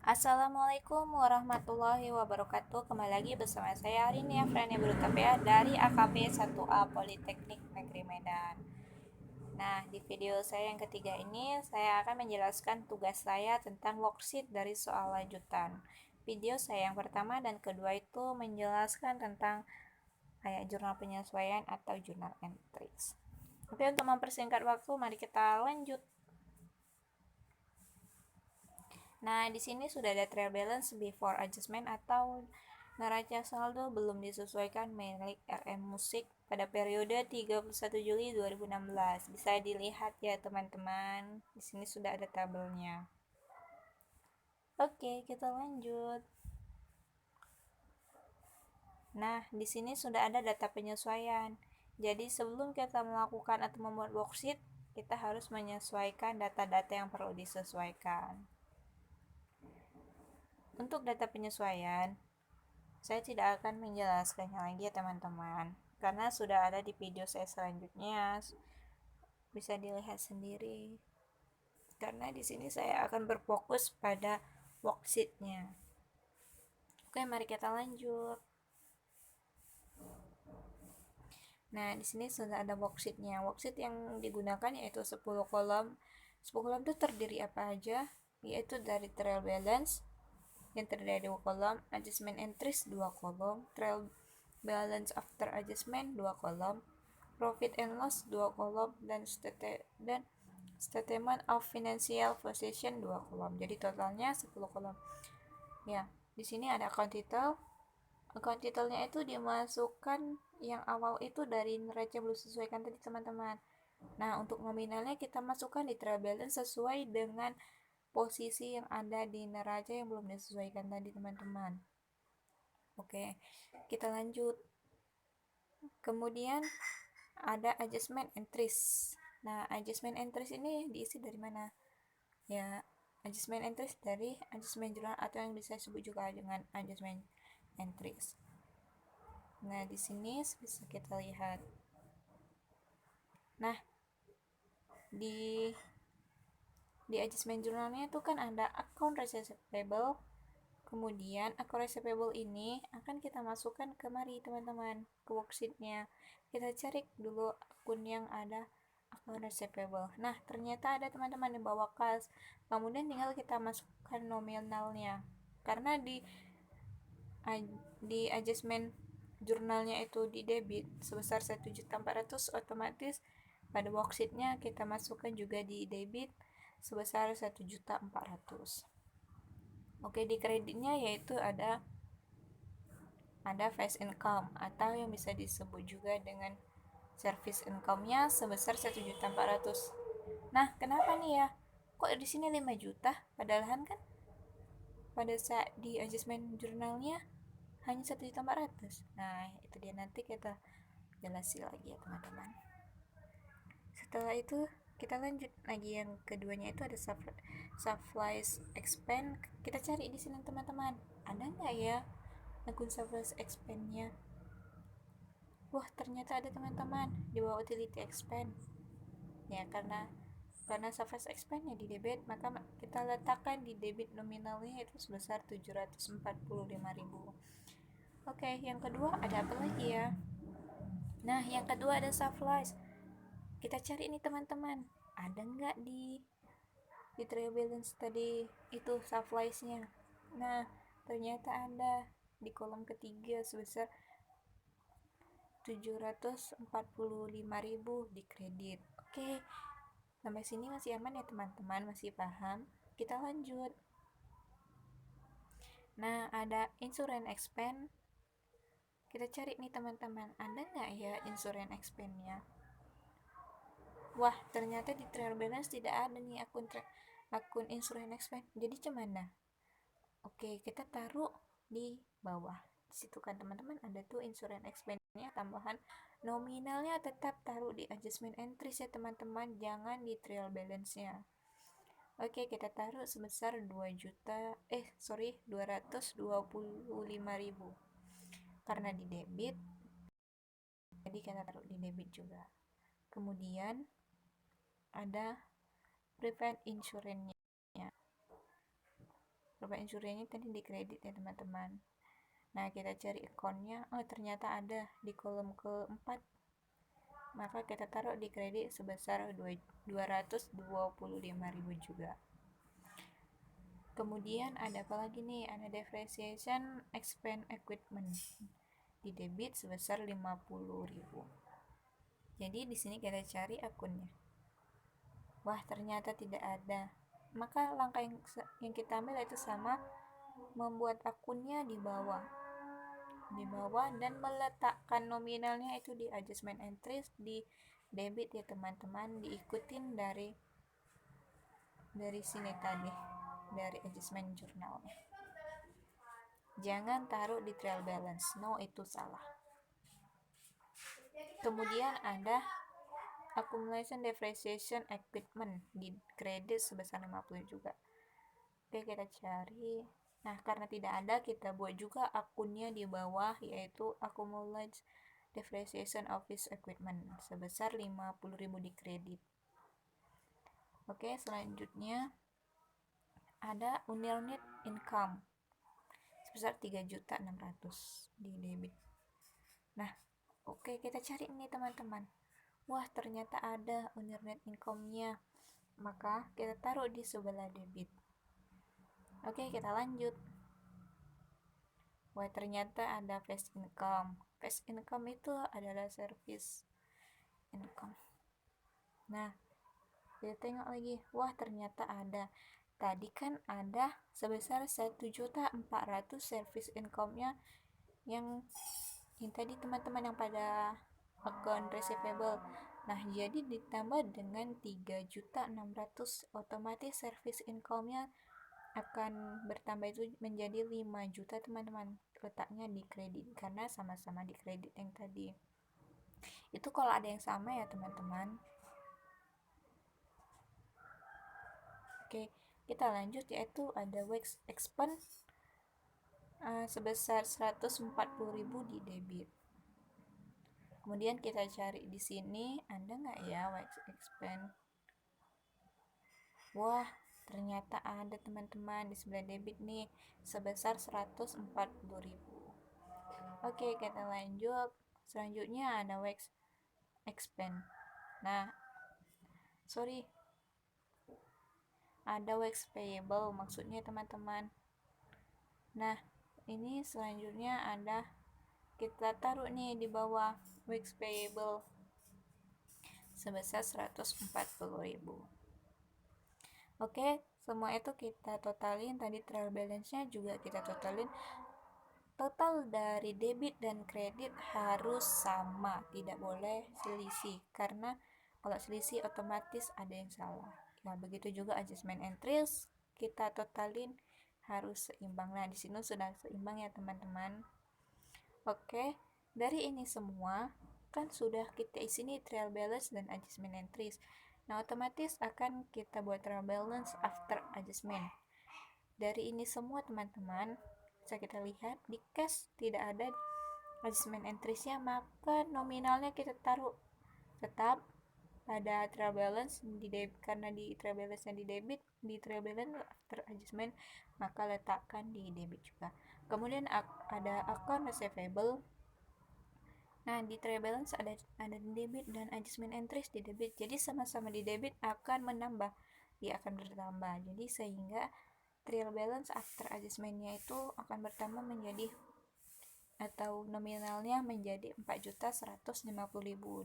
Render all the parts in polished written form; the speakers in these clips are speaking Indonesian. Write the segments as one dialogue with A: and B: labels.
A: Assalamualaikum warahmatullahi wabarakatuh. Kembali lagi bersama saya hari ini Frania Berutapia dari AKP 1A Politeknik Negeri Medan. Nah, di video saya yang ketiga ini saya akan menjelaskan tugas saya tentang worksheet dari soal lanjutan. Video saya yang pertama dan kedua itu menjelaskan tentang kayak jurnal penyesuaian atau jurnal entries. Oke, untuk mempersingkat waktu, mari kita lanjut. Nah, di sini sudah ada trial balance before adjustment atau neraca saldo belum disesuaikan milik RM Musik pada periode 31 Juli 2016. Bisa dilihat ya, teman-teman. Di sini sudah ada tabelnya. Oke, kita lanjut. Nah, di sini sudah ada data penyesuaian. Jadi, sebelum kita melakukan atau membuat worksheet, kita harus menyesuaikan data-data yang perlu disesuaikan. Untuk data penyesuaian, saya tidak akan menjelaskannya lagi ya teman-teman, karena sudah ada di video saya selanjutnya. Bisa dilihat sendiri. Karena di sini saya akan berfokus pada worksheet-nya. Oke, mari kita lanjut. Nah, di sini sudah ada worksheet-nya. Worksheet yang digunakan yaitu 10 kolom. 10 kolom itu terdiri apa aja? Yaitu dari trial balance yang terdiri dari 2 kolom, adjustment entries 2 kolom, trial balance after adjustment 2 kolom, profit and loss 2 kolom, dan statement of financial position 2 kolom. Jadi totalnya 10 kolom. Ya, di sini ada account title. Account title-nya itu dimasukkan yang awal itu dari neraca belum sesuaikan tadi teman-teman. Nah, untuk nominalnya kita masukkan di trial balance sesuai dengan posisi yang ada di neraca yang belum disesuaikan tadi teman-teman. Oke, kita lanjut. Kemudian ada adjustment entries. Nah, adjustment entries ini diisi dari mana? Ya, adjustment entries dari adjustment journal atau yang bisa disebut juga dengan adjustment entries. Nah, di sini bisa kita lihat. Nah, di adjustment journalnya itu kan ada account receivable. Kemudian account receivable ini akan kita masukkan kemari teman-teman, ke worksheetnya. Kita cari dulu akun yang ada account receivable. Nah, ternyata ada teman-teman di bawah kas. Kemudian tinggal kita masukkan nominalnya. Karena di adjustment jurnalnya itu di debit sebesar 1.400.000, otomatis pada worksheetnya kita masukkan juga di debit sebesar 1.400.000. Oke, di kreditnya yaitu ada fixed income atau yang bisa disebut juga dengan service income-nya sebesar 1.400.000. Nah, kenapa nih ya? Kok di sini 5 juta? Padahal kan pada saat di adjustment jurnalnya hanya 1.400.000. Nah, itu dia, nanti kita jelasin lagi ya teman-teman. Setelah itu kita lanjut lagi, yang keduanya itu ada supplies expense. Kita cari di sini teman-teman, ada nggak ya akun supplies expense-nya? Wah, ternyata ada teman-teman di bawah utility expense. Ya, karena supplies expense-nya di debit, maka kita letakkan di debit nominalnya itu sebesar 745.000. Oke, yang kedua ada apa lagi ya? Nah, yang kedua ada supplies. Kita cari ini teman-teman, ada nggak di trial balance tadi itu supplies-nya. Nah, ternyata ada di kolom ketiga sebesar 745.000 di kredit. Oke, sampai sini masih aman ya teman-teman, masih paham? Kita lanjut. Nah, ada insurance expense. Kita cari nih teman-teman, ada nggak ya insurance expense-nya? Wah, ternyata di trial balance tidak ada nih akun insurance expense. Jadi gimana? Oke, kita taruh di bawah. Di situ kan teman-teman ada tuh insurance expense-nya tambahan. Nominalnya tetap taruh di adjustment entries ya teman-teman, jangan di trial balance-nya. Oke, kita taruh sebesar 225.000. Karena di debit, jadi kita taruh di debit juga. Kemudian ada prevent insurance-nya. Profit insurance-nya tadi di kredit ya teman-teman. Nah, kita cari akunnya, oh ternyata ada di kolom keempat. Maka kita taruh di kredit sebesar 225.000 juga. Kemudian ada apa lagi nih? Ada depreciation expense equipment di debit sebesar 50.000. Jadi di sini kita cari akunnya. Wah, ternyata tidak ada. Maka langkah yang kita ambil itu sama, membuat akunnya di bawah dan meletakkan nominalnya itu di adjustment entries di debit ya teman-teman. Diikutin dari sini tadi, dari adjustment jurnalnya. Jangan taruh di trial balance, no, itu salah. Kemudian ada accumulation depreciation equipment di kredit sebesar 50 juga. Oke, kita cari. Nah, karena tidak ada, kita buat juga akunnya di bawah, yaitu accumulate depreciation office equipment sebesar 50.000 di kredit. Oke, selanjutnya ada unit income sebesar 3.600.000 di debit. Nah, oke, kita cari nih teman-teman. Wah, ternyata ada unit income-nya. Maka kita taruh di sebelah debit. Oke, kita lanjut. Wah, ternyata ada fixed income. Fixed income itu adalah service income. Nah, kita tengok lagi. Wah, ternyata ada. Tadi kan ada sebesar 1.400.000 service income-nya yang tadi teman-teman yang pada akun receivable. Nah, jadi ditambah dengan 3.600.000, otomatis service income-nya akan bertambah itu menjadi 5 juta teman-teman. Letaknya di kredit karena sama-sama di kredit yang tadi. Itu kalau ada yang sama ya teman-teman. Oke, kita lanjut, yaitu ada wax expense sebesar 140.000 di debit. Kemudian kita cari di sini ada nggak ya wax expense. Wah, ternyata ada teman-teman di sebelah debit nih sebesar 140.000. Oke, kita lanjut. Selanjutnya ada wax expense. Nah, ada wax payable maksudnya teman-teman. Nah, ini selanjutnya ada, kita taruh nih di bawah wax payable sebesar 140.000. Oke, semua itu kita totalin. Tadi trial balance-nya juga kita totalin. Total dari debit dan kredit harus sama, tidak boleh selisih, karena kalau selisih otomatis ada yang salah. Nah, begitu juga adjustment entries, kita totalin harus seimbang. Nah, di sini sudah seimbang ya teman-teman. Oke, dari ini semua kan sudah kita isi nih trial balance dan adjustment entries. Nah, otomatis akan kita buat trial balance after adjustment. Dari ini semua teman-teman, bisa kita lihat di cash tidak ada adjustment entries-nya, maka nominalnya kita taruh tetap pada trial balance di debit, karena di trial balance-nya di debit, di trial balance after adjustment maka letakkan di debit juga. Kemudian ada account receivable. Nah, di trial balance ada di debit dan adjustment entries di debit. Jadi sama-sama di debit akan menambah, dia akan bertambah. Jadi sehingga trial balance after adjustment-nya itu akan bertambah menjadi, atau nominalnya menjadi 4.150.000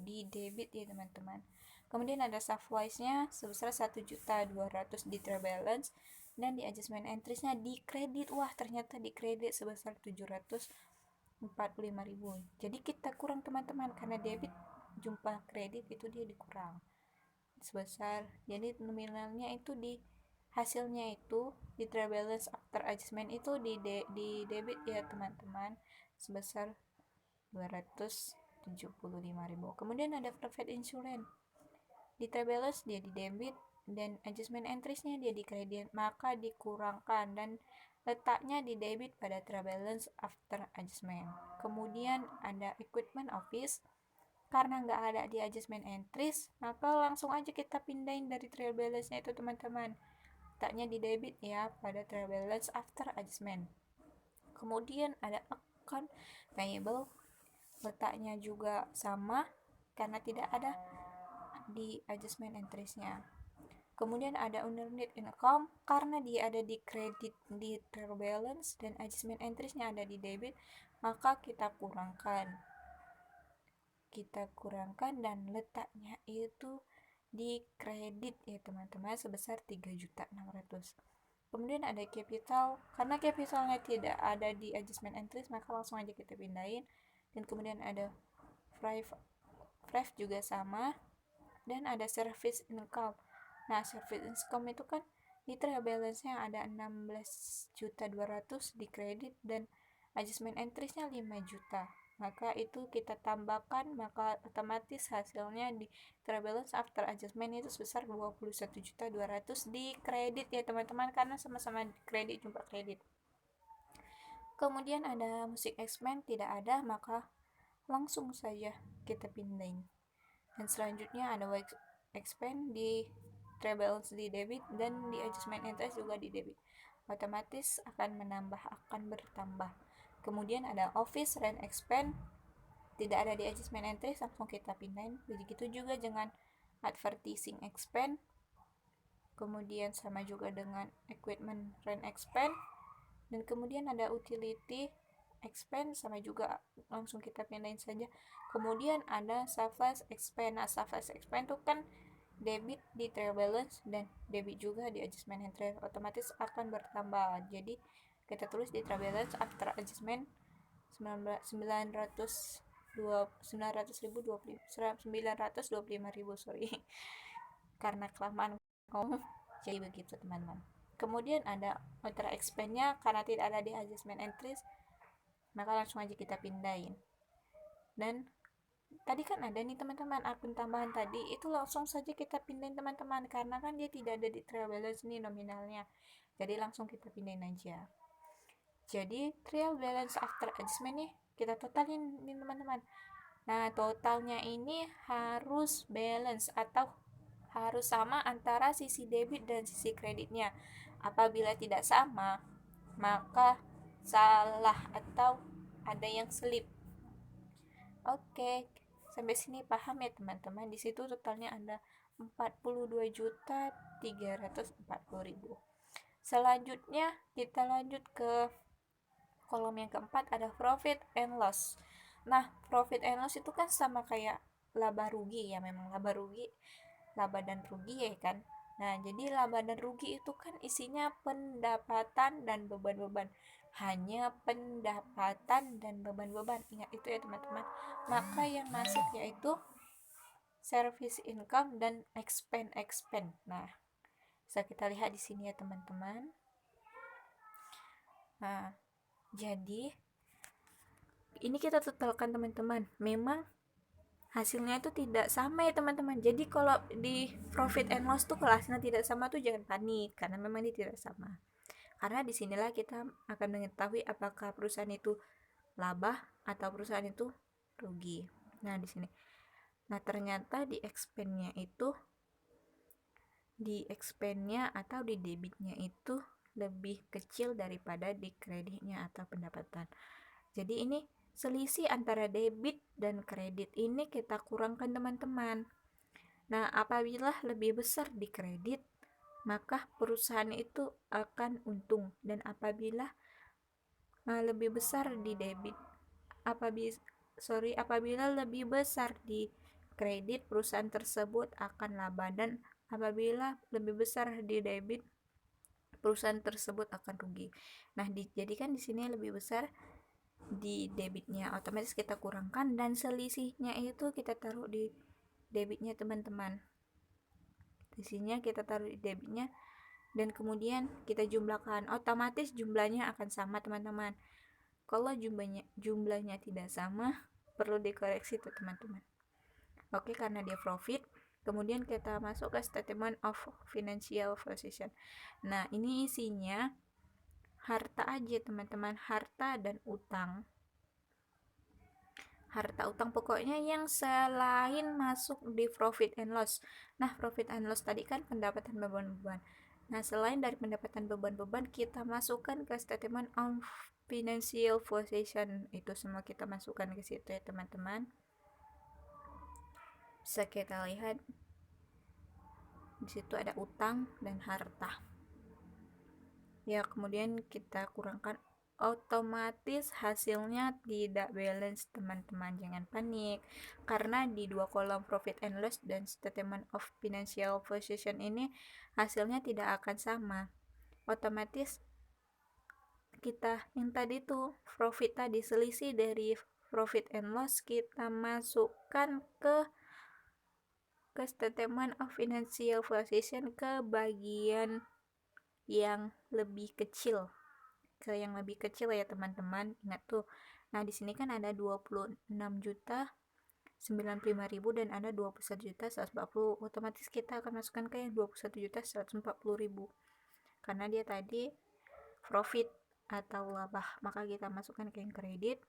A: di debit ya teman-teman. Kemudian ada subwise-nya sebesar 1.200.000 di trial balance, dan di adjustment entries-nya di kredit. Wah, ternyata di kredit sebesar 745.000. Jadi kita kurang teman-teman, karena debit jumlah kredit itu dia dikurang sebesar, jadi nominalnya itu di hasilnya itu di trial balance after adjustment itu di debit ya teman-teman sebesar 275.000. Kemudian ada profit insurance. Di trial balance dia di debit dan adjustment entries-nya dia di kredit, maka dikurangkan dan letaknya di debit pada trial balance after adjustment. Kemudian ada equipment office, karena nggak ada di adjustment entries, maka langsung aja kita pindahin dari trial balance-nya itu teman-teman letaknya di debit ya pada trial balance after adjustment. Kemudian ada account payable, letaknya juga sama karena tidak ada di adjustment entries-nya. Kemudian ada unearned income karena dia ada di kredit di trial balance dan adjustment entries-nya ada di debit, maka kita kurangkan dan letaknya itu di kredit ya teman-teman sebesar 3.600.000. Kemudian ada capital, karena capitalnya tidak ada di adjustment entries maka langsung aja kita pindahin. Dan kemudian ada Prive juga sama, dan ada service income. Nah, service income itu kan di trial balance-nya ada 16.200.000 di kredit dan adjustment entries-nya 5 juta. Maka itu kita tambahkan, maka otomatis hasilnya di trial balance after adjustment itu sebesar 21.200.000 di kredit ya teman-teman, karena sama-sama kredit, jumlah kredit. Kemudian ada musik expense tidak ada, maka langsung saja kita pindahin. Dan selanjutnya ada work expense di trial balance di debit dan di adjustment entries juga di debit, otomatis akan bertambah. Kemudian ada office rent expense tidak ada di adjustment entries, langsung kita pindahin. Begitu juga dengan advertising expense, kemudian sama juga dengan equipment rent expense, dan kemudian ada utility expense sama juga langsung kita pindahin saja. Kemudian ada surplus expense. Nah, surplus expense itu kan debit di trial balance dan debit juga di adjustment entry, otomatis akan bertambah. Jadi kita tulis di trial balance after adjustment 925.000 sorry karena kelamaan ngomong jadi begitu teman-teman. Kemudian ada other expense-nya karena tidak ada di adjustment entries, maka langsung aja kita pindahin. Dan tadi kan ada nih teman-teman akun tambahan tadi, itu langsung saja kita pindahin teman-teman, karena kan dia tidak ada di trial balance nih nominalnya, jadi langsung kita pindahin aja. Jadi trial balance after adjustment nih kita totalin nih teman-teman. Nah, totalnya ini harus balance atau harus sama antara sisi debit dan sisi kreditnya. Apabila tidak sama, maka salah atau ada yang selip. Oke, sampai sini paham ya teman-teman. Di situ totalnya ada 42.340.000. Selanjutnya kita lanjut ke kolom yang keempat, ada profit and loss. Nah, profit and loss itu kan sama kayak laba rugi ya, memang laba dan rugi ya kan. Nah, jadi laba dan rugi itu kan isinya pendapatan dan beban-beban. Hanya pendapatan dan beban-beban. Ingat itu ya teman-teman. Maka yang masuk yaitu service income dan expense. Nah, bisa kita lihat di sini ya teman-teman. Nah, jadi ini kita totalkan teman-teman. Memang hasilnya itu tidak sama ya teman-teman. Jadi kalau di profit and loss tuh kalau hasilnya tidak sama tuh jangan panik, karena memang ini tidak sama. Karena disinilah kita akan mengetahui apakah perusahaan itu laba atau perusahaan itu rugi. Nah, di sini. Nah, ternyata di expense-nya atau di debitnya itu lebih kecil daripada di kreditnya atau pendapatan. Jadi ini selisih antara debit dan kredit ini kita kurangkan teman-teman. Nah, apabila lebih besar di kredit, maka perusahaan itu akan untung, dan apabila lebih besar di debit, apabila lebih besar di kredit, perusahaan tersebut akan laba, dan apabila lebih besar di debit, perusahaan tersebut akan rugi. Nah, dijadikan di sini lebih besar di debitnya, otomatis kita kurangkan, dan selisihnya itu kita taruh di debitnya teman-teman. Selisihnya kita taruh di debitnya, dan kemudian kita jumlahkan, otomatis jumlahnya akan sama teman-teman. Kalau jumlahnya tidak sama, perlu dikoreksi tuh teman-teman. Oke, karena dia profit, kemudian kita masuk ke statement of financial position. Nah, ini isinya harta aja teman-teman, harta dan utang. Harta utang pokoknya yang selain masuk di profit and loss. Nah, profit and loss tadi kan pendapatan beban-beban. Nah, selain dari pendapatan beban-beban, kita masukkan ke statement of financial position. Itu semua kita masukkan ke situ ya teman-teman. Bisa kita lihat di situ ada utang dan harta. Ya, kemudian kita kurangkan, otomatis hasilnya tidak balance teman-teman. Jangan panik, karena di dua kolom profit and loss dan statement of financial position ini hasilnya tidak akan sama. Otomatis kita yang tadi tuh profit tadi, selisih dari profit and loss kita masukkan ke statement of financial position, ke bagian yang lebih kecil, ya teman-teman. Ingat tuh. Nah, di sini kan ada 26.095.000 dan ada 21.140. Otomatis kita akan masukkan ke yang 21.140.000 karena dia tadi profit atau laba, maka kita masukkan ke yang kredit.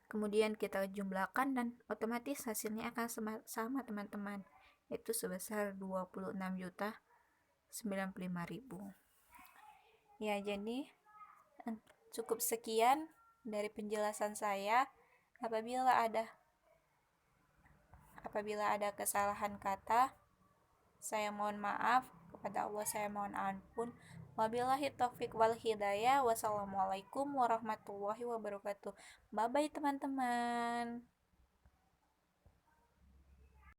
A: Kemudian kita jumlahkan dan otomatis hasilnya akan sama teman-teman, yaitu sebesar 26.095.000. Ya, jadi cukup sekian dari penjelasan saya. Apabila ada kesalahan kata, saya mohon maaf. Kepada Allah saya mohon ampun. Wabillahi taufik wal hidayah. Wassalamualaikum warahmatullahi wabarakatuh. Bye bye teman-teman.